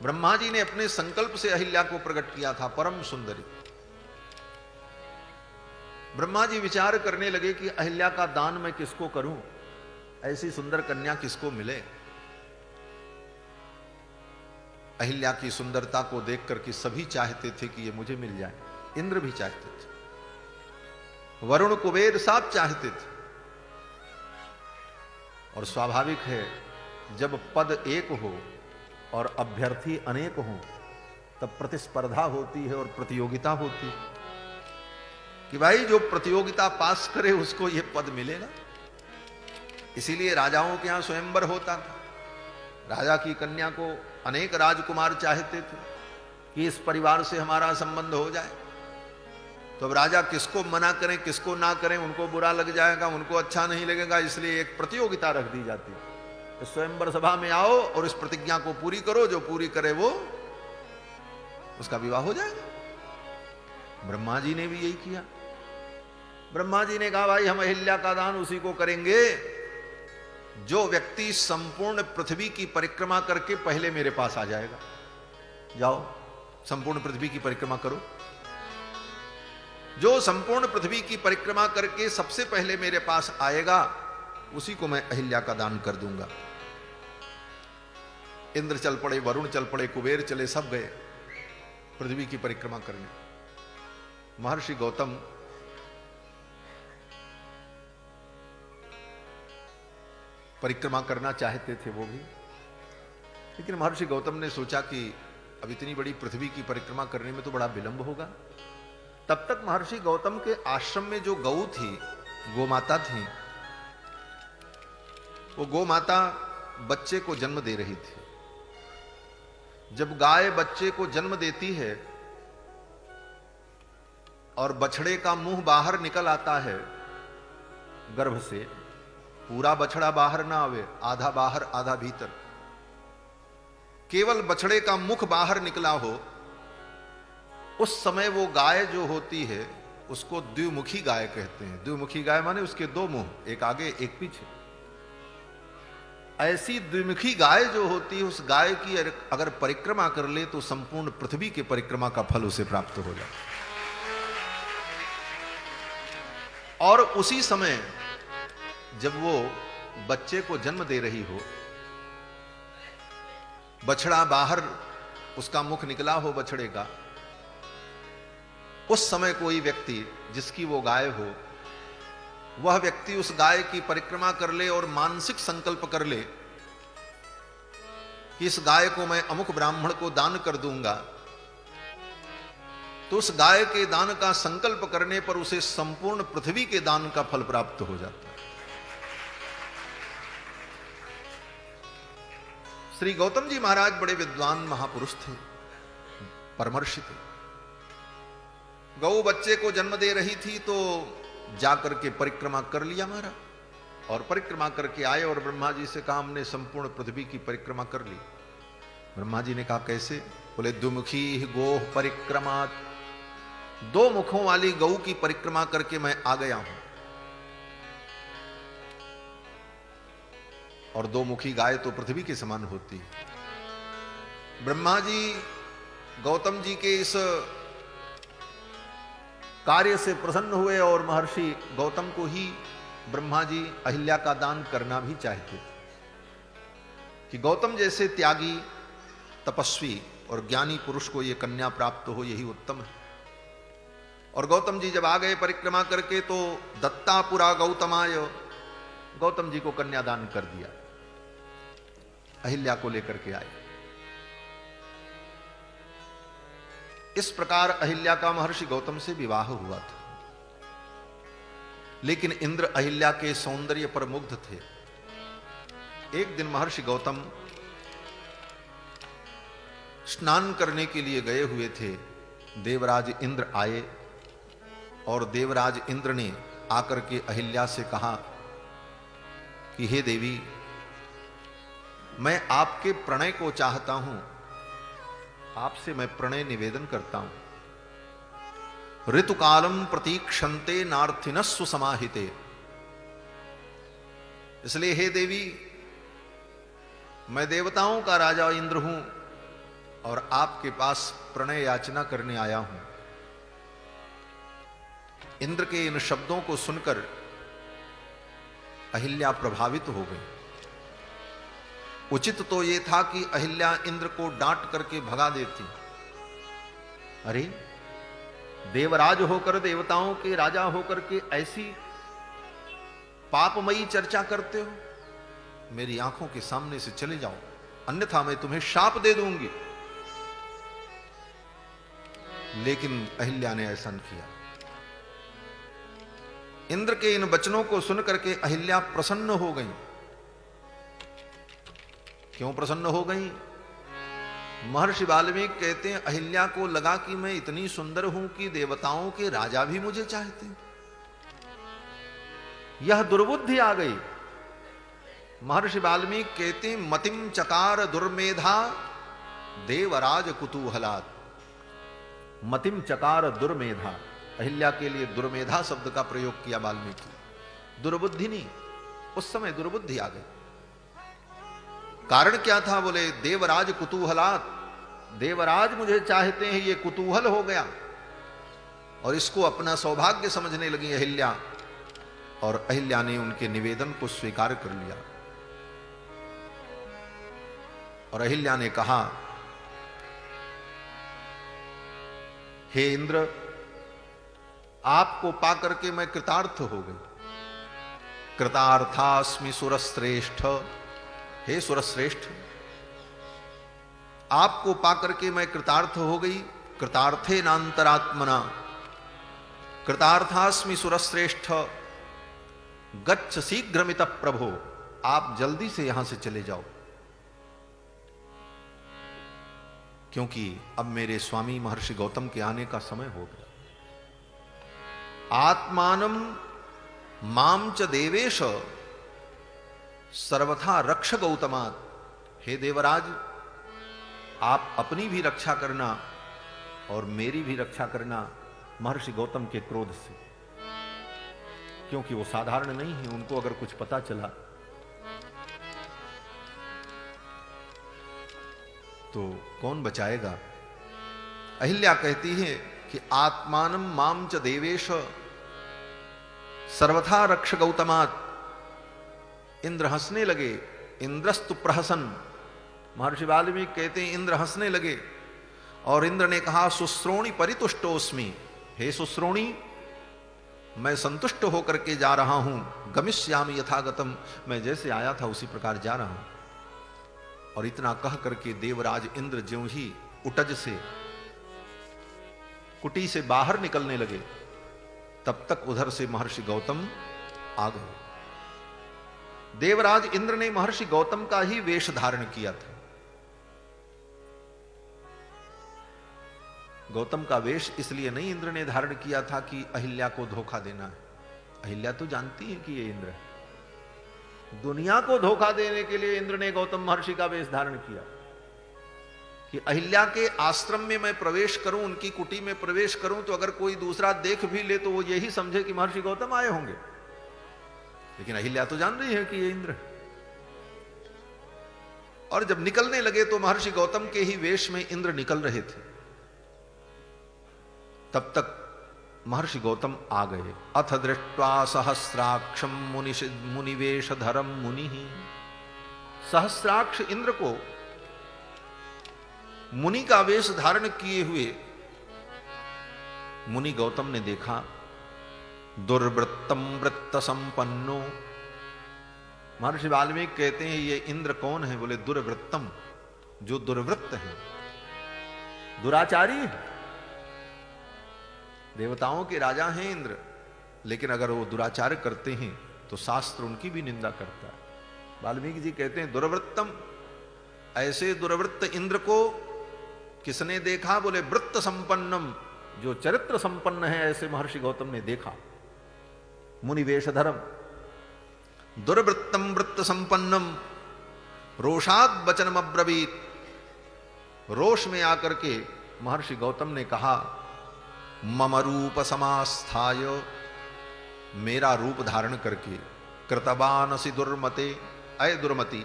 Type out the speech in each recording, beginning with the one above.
ब्रह्मा जी ने अपने संकल्प से अहिल्या को प्रकट किया था, परम सुंदरी। ब्रह्मा जी विचार करने लगे कि अहिल्या का दान मैं किसको करूं, ऐसी सुंदर कन्या किसको मिले। अहिल्या की सुंदरता को देख करके सभी चाहते थे कि ये मुझे मिल जाए। इंद्र भी चाहते थे, वरुण कुबेर सब चाहते थे। और स्वाभाविक है, जब पद एक हो और अभ्यर्थी अनेक हो तब प्रतिस्पर्धा होती है और प्रतियोगिता होती है कि भाई जो प्रतियोगिता पास करे उसको ये पद मिलेगा। इसीलिए राजाओं के यहां स्वयंवर होता था। राजा की कन्या को अनेक राजकुमार चाहते थे कि इस परिवार से हमारा संबंध हो जाए। तो अब राजा किसको मना करें किसको ना करें, उनको बुरा लग जाएगा, उनको अच्छा नहीं लगेगा, इसलिए एक प्रतियोगिता रख दी जाती है। तो स्वयंवर सभा में आओ और इस प्रतिज्ञा को पूरी करो, जो पूरी करे वो उसका विवाह हो जाएगा। ब्रह्मा जी ने भी यही किया। ब्रह्मा जी ने कहा भाई हम अहिल्या का दान उसी को करेंगे जो व्यक्ति संपूर्ण पृथ्वी की परिक्रमा करके पहले मेरे पास आ जाएगा। जाओ संपूर्ण पृथ्वी की परिक्रमा करो। जो संपूर्ण पृथ्वी की परिक्रमा करके सबसे पहले मेरे पास आएगा उसी को मैं अहिल्या का दान कर दूंगा। इंद्र चल पड़े, वरुण चल पड़े, कुबेर चले, सब गए पृथ्वी की परिक्रमा करने। महर्षि गौतम परिक्रमा करना चाहते थे वो भी, लेकिन महर्षि गौतम ने सोचा कि अब इतनी बड़ी पृथ्वी की परिक्रमा करने में तो बड़ा विलंब होगा। तब तक महर्षि गौतम के आश्रम में जो गौ थी, गोमाता थी, वो गोमाता बच्चे को जन्म दे रही थी। जब गाय बच्चे को जन्म देती है और बछड़े का मुंह बाहर निकल आता है गर्भ से, पूरा बछड़ा बाहर ना आवे, आधा बाहर आधा भीतर, केवल बछड़े का मुख बाहर निकला हो, उस समय वो गाय जो होती है उसको द्विमुखी गाय कहते हैं। द्विमुखी गाय माने उसके दो मुंह, एक आगे एक पीछे। ऐसी द्विमुखी गाय जो होती है, उस गाय की अगर परिक्रमा कर ले तो संपूर्ण पृथ्वी के परिक्रमा का फल उसे प्राप्त हो जाए। और उसी समय जब वो बच्चे को जन्म दे रही हो, बछड़ा बाहर उसका मुख निकला हो बछड़े का, उस समय कोई व्यक्ति जिसकी वो गाय हो, वह व्यक्ति उस गाय की परिक्रमा कर ले और मानसिक संकल्प कर ले कि इस गाय को मैं अमुक ब्राह्मण को दान कर दूंगा, तो उस गाय के दान का संकल्प करने पर उसे संपूर्ण पृथ्वी के दान का फल प्राप्त हो जाता है। श्री गौतम जी महाराज बड़े विद्वान महापुरुष थे, परमर्षि थे। गौ बच्चे को जन्म दे रही थी तो जाकर के परिक्रमा कर लिया महाराज, और परिक्रमा करके आए और ब्रह्मा जी से कहा हमने संपूर्ण पृथ्वी की परिक्रमा कर ली। ब्रह्मा जी ने कहा कैसे? बोले द्विमुखी गोह परिक्रमात्, दो मुखों वाली गौ की परिक्रमा करके मैं आ गया हूं। और दो मुखी गाय तो पृथ्वी के समान होती है। ब्रह्मा जी गौतम जी के इस कार्य से प्रसन्न हुए और महर्षि गौतम को ही ब्रह्मा जी अहिल्या का दान करना भी चाहते थे कि गौतम जैसे त्यागी, तपस्वी और ज्ञानी पुरुष को यह कन्या प्राप्त हो, यही उत्तम है। और गौतम जी जब आ गए परिक्रमा करके तो दत्तापुरा गौतमाय, गौतम जी को कन्यादान कर दिया, अहिल्या को लेकर के आए। इस प्रकार अहिल्या का महर्षि गौतम से विवाह हुआ था। लेकिन इंद्र अहिल्या के सौंदर्य पर मुग्ध थे। एक दिन महर्षि गौतम स्नान करने के लिए गए हुए थे। देवराज इंद्र आए और देवराज इंद्र ने आकर के अहिल्या से कहा कि हे देवी, मैं आपके प्रणय को चाहता हूं, आपसे मैं प्रणय निवेदन करता हूं। ऋतुकालम प्रतीक्षन्ते नार्थिनस्व समाहिते, इसलिए हे देवी, मैं देवताओं का राजा इंद्र हूं और आपके पास प्रणय याचना करने आया हूं। इंद्र के इन शब्दों को सुनकर अहिल्या प्रभावित हो गई। उचित तो यह था कि अहिल्या इंद्र को डांट करके भगा देती। अरे, देवराज होकर, देवताओं के राजा होकर के ऐसी पापमयी चर्चा करते हो, मेरी आंखों के सामने से चले जाओ, अन्यथा मैं तुम्हें शाप दे दूंगी। लेकिन अहिल्या ने ऐसा नहीं किया। इंद्र के इन वचनों को सुनकर के अहिल्या प्रसन्न हो गई। क्यों प्रसन्न हो गई? महर्षि वाल्मीकि कहते हैं, अहिल्या को लगा कि मैं इतनी सुंदर हूं कि देवताओं के राजा भी मुझे चाहते हैं। यह दुर्बुद्धि आ गई। महर्षि वाल्मीकि कहते हैं, मतिम चकार दुर्मेधा देवराज कुतूहलात्। मतिम चकार दुर्मेधा, अहिल्या के लिए दुर्मेधा शब्द का प्रयोग किया वाल्मीकि। दुर्बुद्धि नहीं, उस समय दुर्बुद्धि आ गई। कारण क्या था? बोले देवराज कुतूहलात्, देवराज मुझे चाहते हैं, ये कुतूहल हो गया और इसको अपना सौभाग्य समझने लगी अहिल्या। और अहिल्या ने उनके निवेदन को स्वीकार कर लिया। और अहिल्या ने कहा, हे इंद्र, आपको पाकर के मैं कृतार्थ हो गई। कृतार्थास्मि सुरश्रेष्ठ, हे सुरश्रेष्ठ, आपको पाकर के मैं कृतार्थ हो गई। कृतार्थे नांतरात्मना, कृतार्थास्मि सुरश्रेष्ठ, गच्छ शीघ्रमित प्रभो, आप जल्दी से यहां से चले जाओ, क्योंकि अब मेरे स्वामी महर्षि गौतम के आने का समय हो गया। आत्मानम माम च देवेश सर्वथा रक्ष गौतमात्। हे देवराज, आप अपनी भी रक्षा करना और मेरी भी रक्षा करना महर्षि गौतम के क्रोध से, क्योंकि वो साधारण नहीं है। उनको अगर कुछ पता चला तो कौन बचाएगा? अहिल्या कहती है कि आत्मानम माम च देवेश सर्वथा रक्ष गौतमात्। इंद्र हंसने लगे। इंद्रस्तु प्रहसन, महर्षि वाल्मीकि कहते हैं इंद्र हंसने लगे। और इंद्र ने कहा, सुश्रोणी परितुष्टोस्मि, हे सुश्रोणी, मैं संतुष्ट होकर के जा रहा हूं। गमिष्यामि यथागतम, मैं जैसे आया था उसी प्रकार जा रहा हूं। और इतना कह करके देवराज इंद्र ज्यों ही उटज से, कुटी से बाहर निकलने लगे, तब तक उधर से महर्षि गौतम आ गए। देवराज इंद्र ने महर्षि गौतम का ही वेश धारण किया था। गौतम का वेश इसलिए नहीं इंद्र ने धारण किया था कि अहिल्या को धोखा देना है। अहिल्या तो जानती है कि ये इंद्र है। दुनिया को धोखा देने के लिए इंद्र ने गौतम महर्षि का वेश धारण किया कि अहिल्या के आश्रम में मैं प्रवेश करूं, उनकी कुटी में प्रवेश करूं, तो अगर कोई दूसरा देख भी ले तो वो यही समझे कि महर्षि गौतम आए होंगे। लेकिन अहिल्या तो जान रही है कि ये इंद्र है। और जब निकलने लगे तो महर्षि गौतम के ही वेश में इंद्र निकल रहे थे। तब तक महर्षि गौतम आ गए। अथ दृष्ट्वा सहस्राक्षम मुनिवेशधरम मुनि, सहस्राक्ष इंद्र को मुनि का वेश धारण किए हुए मुनि गौतम ने देखा। दुर्वृत्तम वृत्त संपन्नो, महर्षि वाल्मीकि कहते हैं ये इंद्र कौन है? बोले दुर्वृत्तम, जो दुर्वृत्त है, दुराचारी है। देवताओं के राजा हैं इंद्र, लेकिन अगर वो दुराचार करते हैं तो शास्त्र उनकी भी निंदा करता है। वाल्मीकि जी कहते हैं दुर्वृत्तम, ऐसे दुर्वृत्त इंद्र को किसने देखा? बोले वृत्त संपन्नम, जो चरित्र संपन्न है ऐसे महर्षि गौतम ने देखा। मुनिवेशधरम दुर्वृत्तम वृत्त संपन्नम रोषाद वचनम अब्रवीत, रोष में आकर के महर्षि गौतम ने कहा, मम रूप समास्थाय, मेरा रूप धारण करके, कृतवानसि दुर्मते, अय दुर्मति,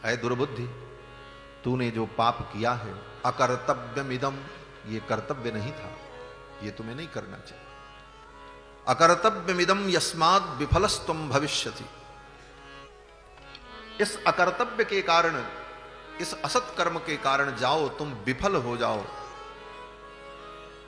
अय दुर्बुद्धि, तूने जो पाप किया है अकर्तव्यमिदम, ये कर्तव्य नहीं था, ये तुम्हें नहीं करना चाहिए। अकर्तव्यमिदम यस्माद् विफलस्त्वं भविष्यति, इस अकर्तव्य के कारण, इस असत कर्म के कारण जाओ तुम विफल हो जाओ,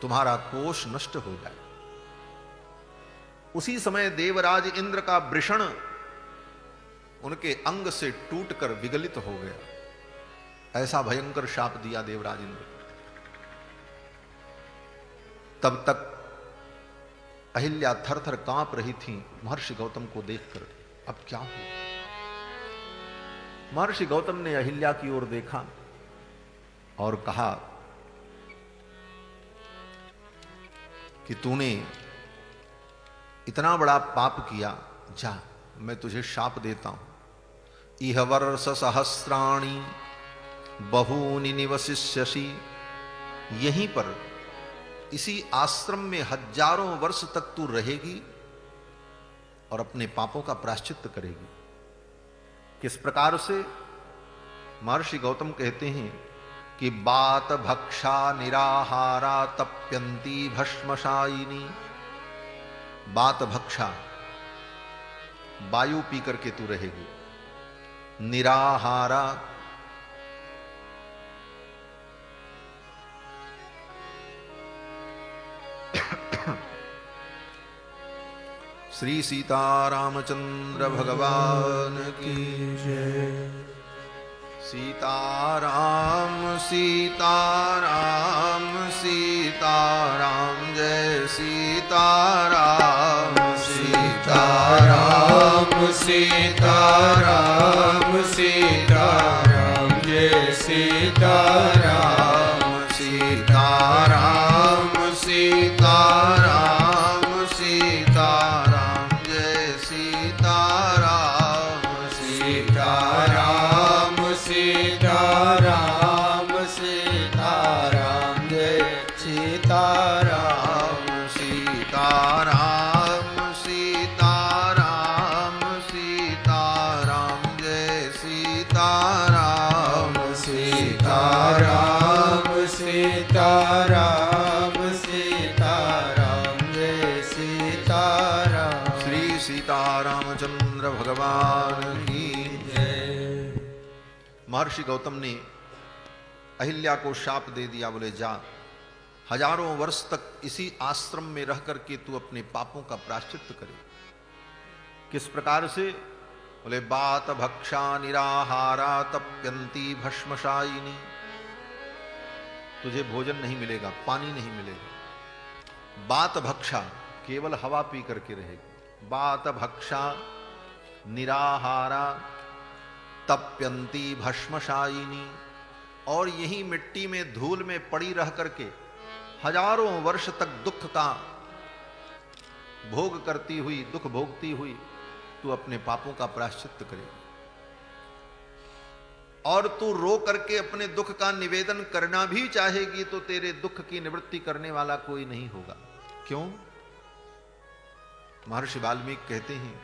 तुम्हारा कोष नष्ट हो जाए। उसी समय देवराज इंद्र का वृषण उनके अंग से टूटकर विगलित हो गया। ऐसा भयंकर शाप दिया देवराज इंद्र। तब तक अहिल्या थर थर कांप रही थी महर्षि गौतम को देखकर। अब क्या हो? महर्षि गौतम ने अहिल्या की ओर देखा और कहा कि तूने इतना बड़ा पाप किया, जा मैं तुझे शाप देता हूं। इह वर्ष सहस्राणि बहूनि निवसिष्यसि, यहीं पर इसी आश्रम में हजारों वर्ष तक तू रहेगी और अपने पापों का प्रायश्चित्त करेगी। किस प्रकार से? महर्षि गौतम कहते हैं कि बात भक्षा निराहारा तप्यंती भस्मशायिनी। बात भक्षा, वायु पी करके तू रहेगी। निराहारा, श्री सीतारामचंद्र भगवान की जय। सीताराम सीताराम सीताराम, जय सीताराम सीताराम सीताराम सीताराम, जय सीताराम सीताराम सीताराम सीताराम, जय सीताराम सीताराम सीताराम सीताराम, जय सीताराम सीताराम सीताराम सीताराम, जय सीताराम सीताराम सीताराम सीताराम, जय सीताराम। श्री सीतारामचंद्र भगवान की जय। महर्षि गौतम ने अहिल्या को शाप दे दिया। बोले जा, हजारों वर्ष तक इसी आश्रम में रह करके तू अपने पापों का प्रायश्चित्त करे। किस प्रकार से? बोले बात भक्षा निराहारा तप्यंती भस्मशायिनी। तुझे भोजन नहीं मिलेगा, पानी नहीं मिलेगा। बात भक्षा, केवल हवा पी करके रहेगी। बात भक्षा निराहारा तप्यंती भस्मशायिनी, और यही मिट्टी में धूल में पड़ी रह करके हजारों वर्ष तक दुख का भोग करती हुई, दुख भोगती हुई तू अपने पापों का प्रायश्चित्त करेगी। और तू रो करके अपने दुख का निवेदन करना भी चाहेगी तो तेरे दुख की निवृत्ति करने वाला कोई नहीं होगा। क्यों? महर्षि वाल्मीकि कहते हैं,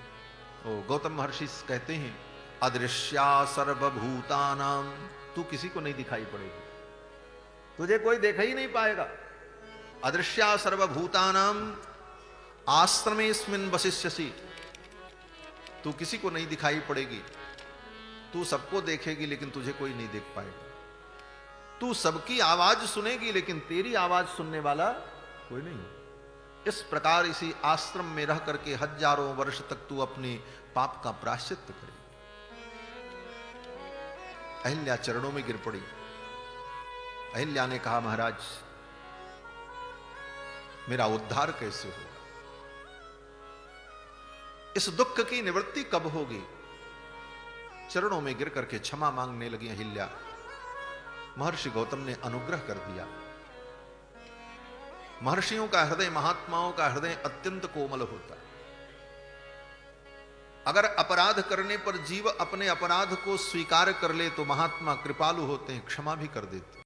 गौतम महर्षि कहते हैं, अदृश्या सर्वभूतानां, तू किसी को नहीं दिखाई पड़ेगी, तुझे कोई देखा ही नहीं पाएगा। अदृश्या सर्वभूतानां आश्रमेस्मिन् वसिष्यसि, तू किसी को नहीं दिखाई पड़ेगी। तू सबको देखेगी लेकिन तुझे कोई नहीं देख पाएगा। तू सबकी आवाज सुनेगी लेकिन तेरी आवाज सुनने वाला कोई नहीं। इस प्रकार इसी आश्रम में रह करके हजारों वर्ष तक तू अपने पाप का प्रायश्चित्त करेगी। अहिल्या चरणों में गिर पड़ी। अहिल्या ने कहा, महाराज मेरा उद्धार कैसे होगा? इस दुख की निवृत्ति कब होगी? चरणों में गिर करके क्षमा मांगने लगी अहिल्या। महर्षि गौतम ने अनुग्रह कर दिया। महर्षियों का हृदय, महात्माओं का हृदय अत्यंत कोमल होता है। अगर अपराध करने पर जीव अपने अपराध को स्वीकार कर ले तो महात्मा कृपालु होते हैं, क्षमा भी कर देते हैं।